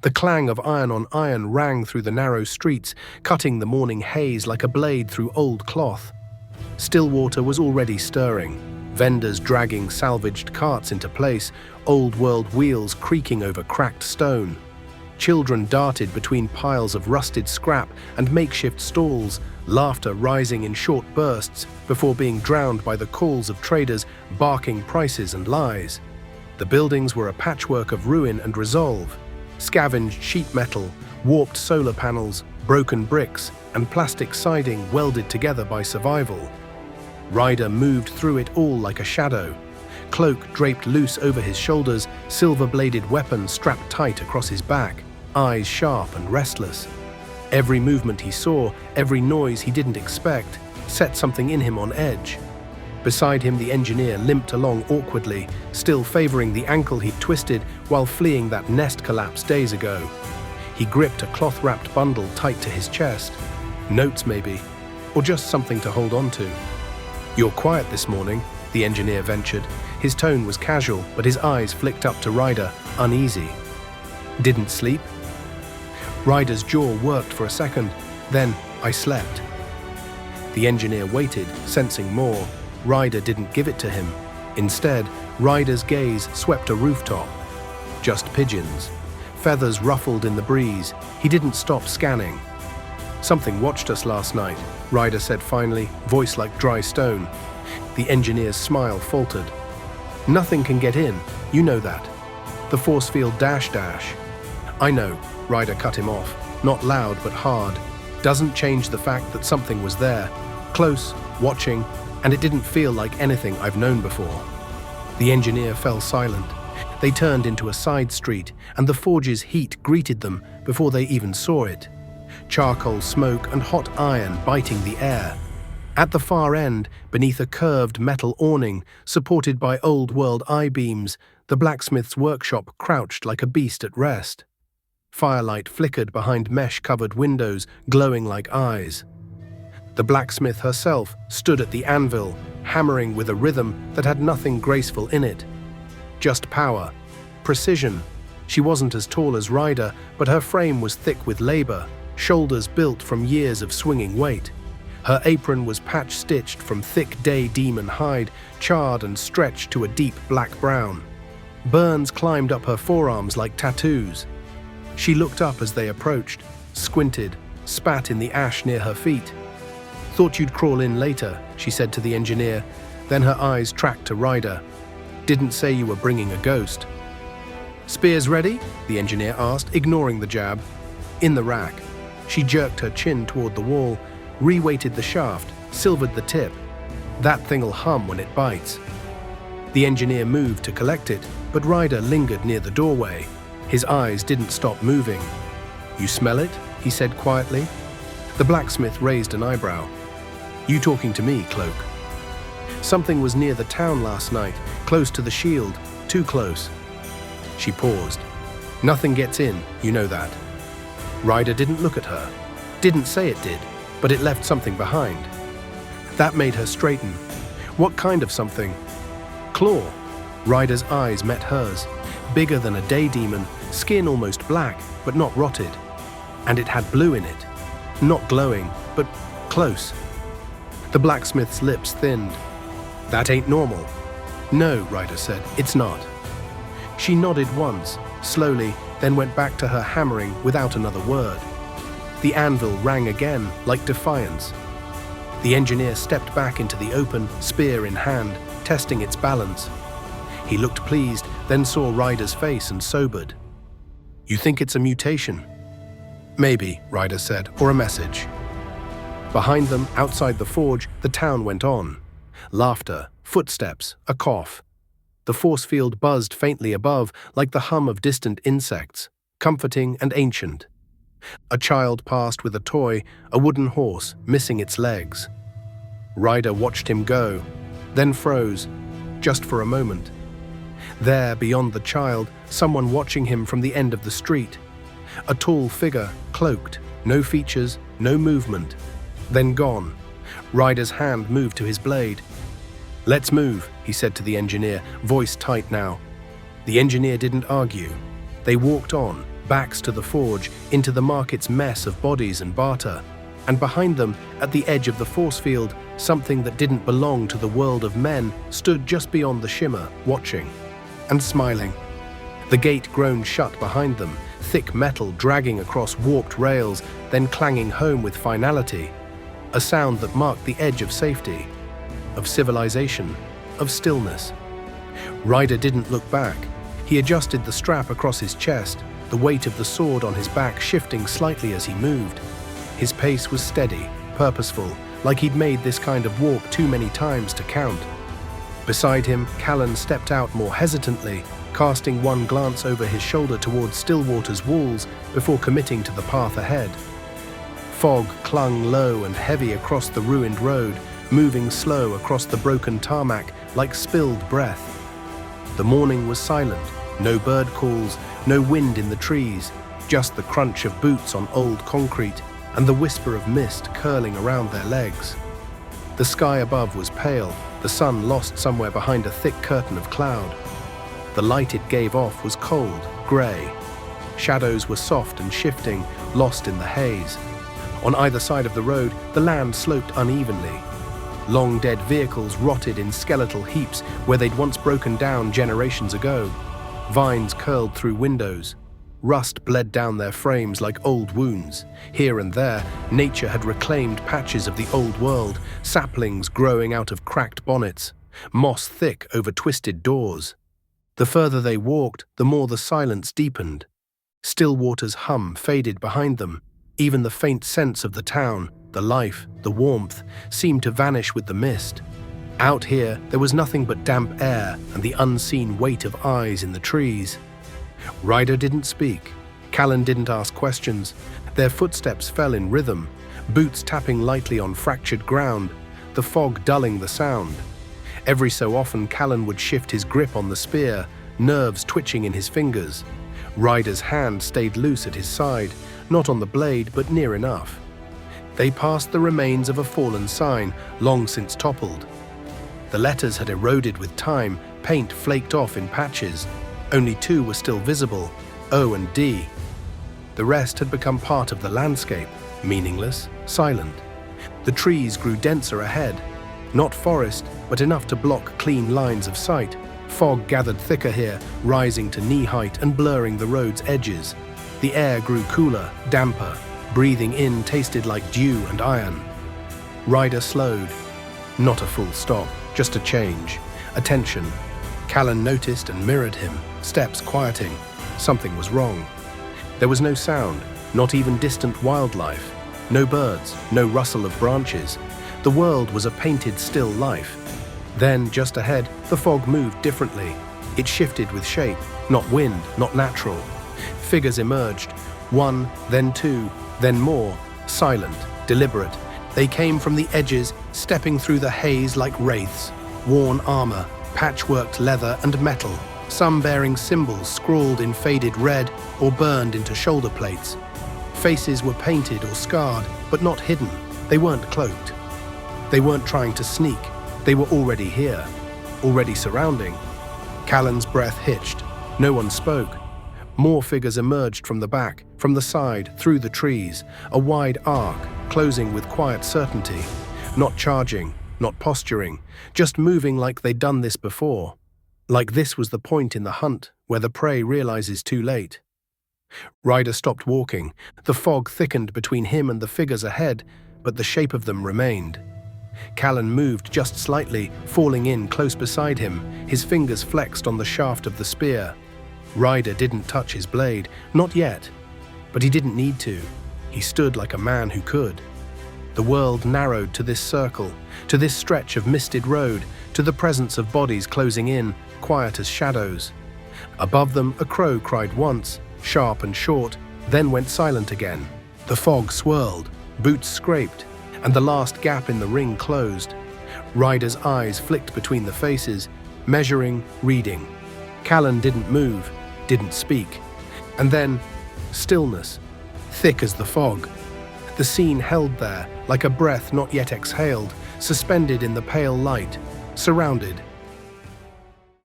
The clang of iron on iron rang through the narrow streets, cutting the morning haze like a blade through old cloth. Stillwater was already stirring, vendors dragging salvaged carts into place, old-world wheels creaking over cracked stone. Children darted between piles of rusted scrap and makeshift stalls, laughter rising in short bursts before being drowned by the calls of traders barking prices and lies. The buildings were a patchwork of ruin and resolve. Scavenged sheet metal, warped solar panels, broken bricks, and plastic siding welded together by survival. Ryder moved through it all like a shadow. Cloak draped loose over his shoulders, silver-bladed weapon strapped tight across his back, eyes sharp and restless. Every movement he saw, every noise he didn't expect, set something in him on edge. Beside him, the engineer limped along awkwardly, still favoring the ankle he'd twisted while fleeing that nest collapse days ago. He gripped a cloth-wrapped bundle tight to his chest. Notes, maybe, or just something to hold on to. "You're quiet this morning," the engineer ventured. His tone was casual, but his eyes flicked up to Ryder, uneasy. "Didn't sleep?" Ryder's jaw worked for a second. Then, "I slept." The engineer waited, sensing more. Ryder didn't give it to him. Instead, Ryder's gaze swept a rooftop. Just pigeons. Feathers ruffled in the breeze. He didn't stop scanning. "Something watched us last night," Ryder said finally, voice like dry stone. The engineer's smile faltered. "Nothing can get in, you know that. The force field dash. "I know," Ryder cut him off, not loud but hard. "Doesn't change the fact that something was there, close, watching, and it didn't feel like anything I've known before." The engineer fell silent. They turned into a side street, and the forge's heat greeted them before they even saw it. Charcoal smoke and hot iron biting the air. At the far end, beneath a curved metal awning supported by old-world I-beams, the blacksmith's workshop crouched like a beast at rest. Firelight flickered behind mesh-covered windows, glowing like eyes. The blacksmith herself stood at the anvil, hammering with a rhythm that had nothing graceful in it. Just power, precision. She wasn't as tall as Ryder, but her frame was thick with labor, shoulders built from years of swinging weight. Her apron was patch-stitched from thick day demon hide, charred and stretched to a deep black brown. Burns climbed up her forearms like tattoos. She looked up as they approached, squinted, spat in the ash near her feet. "Thought you'd crawl in later," she said to the engineer. Then her eyes tracked to Ryder. "Didn't say you were bringing a ghost." "Spears ready?" the engineer asked, ignoring the jab. "In the rack." She jerked her chin toward the wall, reweighted the shaft, silvered the tip. "That thing'll hum when it bites." The engineer moved to collect it, but Ryder lingered near the doorway. His eyes didn't stop moving. "You smell it?" he said quietly. The blacksmith raised an eyebrow. "You talking to me, Cloak?" "Something was near the town last night, close to the shield, too close." She paused. "Nothing gets in, you know that." Ryder didn't look at her. Didn't say it did, but it left something behind. That made her straighten. "What kind of something?" "Claw." Ryder's eyes met hers. Bigger than a day demon, skin almost black, but not rotted. And it had blue in it. Not glowing, but close. The blacksmith's lips thinned. "That ain't normal." "No," Ryder said, "it's not." She nodded once, slowly, then went back to her hammering without another word. The anvil rang again, like defiance. The engineer stepped back into the open, spear in hand, testing its balance. He looked pleased, then saw Ryder's face and sobered. "You think it's a mutation?" "Maybe," Ryder said, "or a message." Behind them, outside the forge, the town went on. Laughter, footsteps, a cough. The force field buzzed faintly above, like the hum of distant insects, comforting and ancient. A child passed with a toy, a wooden horse, missing its legs. Ryder watched him go, then froze, just for a moment. There, beyond the child, someone watching him from the end of the street. A tall figure, cloaked, no features, no movement. Then gone. Ryder's hand moved to his blade. "Let's move," he said to the engineer, voice tight now. The engineer didn't argue. They walked on, backs to the forge, into the market's mess of bodies and barter. And behind them, at the edge of the force field, something that didn't belong to the world of men stood just beyond the shimmer, watching and smiling. The gate groaned shut behind them, thick metal dragging across warped rails, then clanging home with finality. A sound that marked the edge of safety, of civilization, of stillness. Ryder didn't look back. He adjusted the strap across his chest, the weight of the sword on his back shifting slightly as he moved. His pace was steady, purposeful, like he'd made this kind of walk too many times to count. Beside him, Callan stepped out more hesitantly, casting one glance over his shoulder towards Stillwater's walls before committing to the path ahead. Fog clung low and heavy across the ruined road, moving slow across the broken tarmac like spilled breath. The morning was silent, no bird calls, no wind in the trees, just the crunch of boots on old concrete and the whisper of mist curling around their legs. The sky above was pale, the sun lost somewhere behind a thick curtain of cloud. The light it gave off was cold, grey. Shadows were soft and shifting, lost in the haze. On either side of the road, the land sloped unevenly. Long dead vehicles rotted in skeletal heaps where they'd once broken down generations ago. Vines curled through windows. Rust bled down their frames like old wounds. Here and there, nature had reclaimed patches of the old world, saplings growing out of cracked bonnets, moss thick over twisted doors. The further they walked, the more the silence deepened. Stillwater's hum faded behind them. Even the faint sense of the town, the life, the warmth, seemed to vanish with the mist. Out here, there was nothing but damp air and the unseen weight of eyes in the trees. Ryder didn't speak. Callan didn't ask questions. Their footsteps fell in rhythm, boots tapping lightly on fractured ground, the fog dulling the sound. Every so often, Callan would shift his grip on the spear, nerves twitching in his fingers. Ryder's hand stayed loose at his side, not on the blade, but near enough. They passed the remains of a fallen sign, long since toppled. The letters had eroded with time, paint flaked off in patches. Only two were still visible, O and D. The rest had become part of the landscape, meaningless, silent. The trees grew denser ahead. Not forest, but enough to block clean lines of sight. Fog gathered thicker here, rising to knee height and blurring the road's edges. The air grew cooler, damper. Breathing in tasted like dew and iron. Ryder slowed. Not a full stop, just a change, a tension. Callan noticed and mirrored him, steps quieting. Something was wrong. There was no sound, not even distant wildlife. No birds, no rustle of branches. The world was a painted still life. Then, just ahead, the fog moved differently. It shifted with shape, not wind, not natural. Figures emerged, one, then two, then more, silent, deliberate. They came from the edges, stepping through the haze like wraiths. Worn armor, patchworked leather and metal, some bearing symbols scrawled in faded red or burned into shoulder plates. Faces were painted or scarred, but not hidden. They weren't cloaked. They weren't trying to sneak. They were already here, already surrounding. Callan's breath hitched. No one spoke. More figures emerged from the back, from the side, through the trees, a wide arc, closing with quiet certainty. Not charging, not posturing, just moving like they'd done this before. Like this was the point in the hunt where the prey realizes too late. Ryder stopped walking. The fog thickened between him and the figures ahead, but the shape of them remained. Callan moved just slightly, falling in close beside him, his fingers flexed on the shaft of the spear. Ryder didn't touch his blade, not yet. But he didn't need to. He stood like a man who could. The world narrowed to this circle, to this stretch of misted road, to the presence of bodies closing in, quiet as shadows. Above them, a crow cried once, sharp and short, then went silent again. The fog swirled, boots scraped, and the last gap in the ring closed. Ryder's eyes flicked between the faces, measuring, reading. Callan didn't move, didn't speak. And then, stillness, thick as the fog. The scene held there, like a breath not yet exhaled, suspended in the pale light, surrounded,